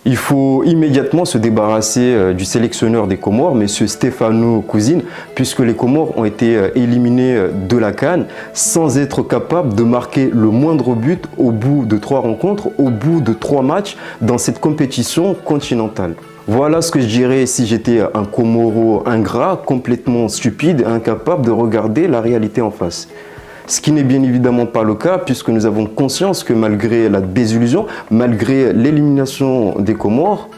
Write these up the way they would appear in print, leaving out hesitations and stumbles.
Il faut immédiatement se débarrasser du sélectionneur des Comores, M. Stefano Cousine, puisque les Comores ont été éliminés de la CAN sans être capables de marquer le moindre but au bout de 3 rencontres, au bout de 3 matchs dans cette compétition continentale. Voilà ce que je dirais si j'étais un Comoro ingrat, complètement stupide, incapable de regarder la réalité en face. Ce qui n'est bien évidemment pas le cas, puisque nous avons conscience que malgré la désillusion, malgré l'élimination des Comores,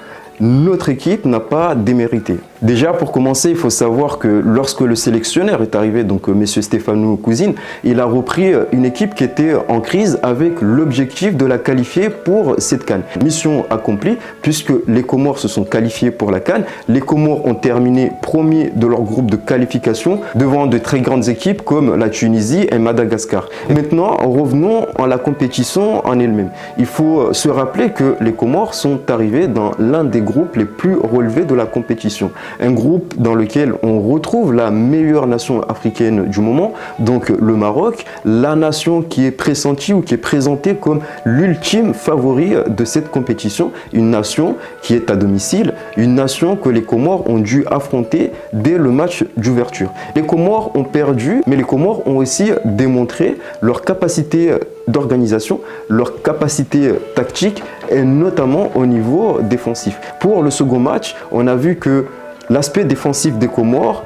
notre équipe n'a pas démérité. Déjà, pour commencer, il faut savoir que lorsque le sélectionneur est arrivé, donc M. Stefano Cousine, il a repris une équipe qui était en crise avec l'objectif de la qualifier pour cette CAN. Mission accomplie, puisque les Comores se sont qualifiés pour la CAN. Les Comores ont terminé premiers de leur groupe de qualification devant de très grandes équipes comme la Tunisie et Madagascar. Et maintenant, revenons à la compétition en elle-même. Il faut se rappeler que les Comores sont arrivés dans l'un des groupes les plus relevés de la compétition. Un groupe dans lequel on retrouve la meilleure nation africaine du moment, donc le Maroc, la nation qui est pressentie ou qui est présentée comme l'ultime favori de cette compétition, une nation qui est à domicile, une nation que les Comores ont dû affronter dès le match d'ouverture. Les Comores ont perdu, mais les Comores ont aussi démontré leur capacité d'organisation, leur capacité tactique et notamment au niveau défensif. Pour le second match, on a vu que l'aspect défensif des Comores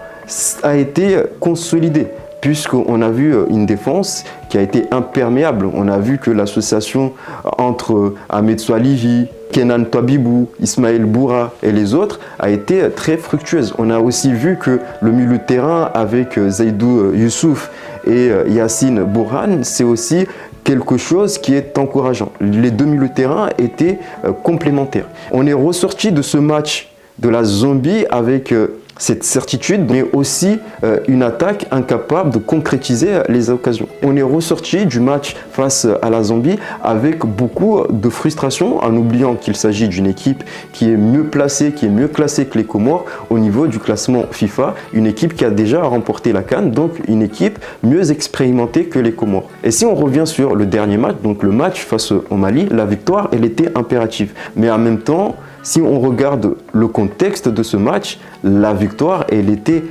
a été consolidé puisqu'on a vu une défense qui a été imperméable. On a vu que l'association entre Ahmed Swalihi, Kenan Tabibou, Ismaël Boura et les autres a été très fructueuse. On a aussi vu que le milieu de terrain avec Zaidou Youssouf et Yassine Bourhan, c'est aussi quelque chose qui est encourageant. Les deux milieux de terrain étaient complémentaires. On est ressorti de ce match de la Zambie avec cette certitude, mais aussi une attaque incapable de concrétiser les occasions. On est ressorti du match face à la Zambie avec beaucoup de frustration, en oubliant qu'il s'agit d'une équipe qui est mieux placée, qui est mieux classée que les Comores au niveau du classement FIFA, une équipe qui a déjà remporté la CAN, donc une équipe mieux expérimentée que les Comores. Et si on revient sur le dernier match, donc le match face au Mali, la victoire, elle était impérative. Mais en même temps, si on regarde le contexte de ce match, la victoire, elle était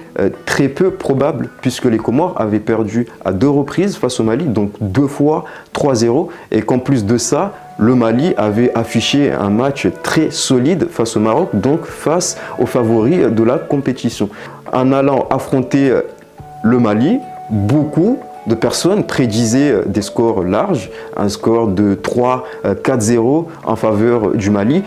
très peu probable puisque les Comores avaient perdu à 2 reprises face au Mali, donc 2 fois 3-0 et qu'en plus de ça, le Mali avait affiché un match très solide face au Maroc, donc face aux favoris de la compétition. En allant affronter le Mali, beaucoup de personnes prédisaient des scores larges, un score de 3-4-0 en faveur du Mali.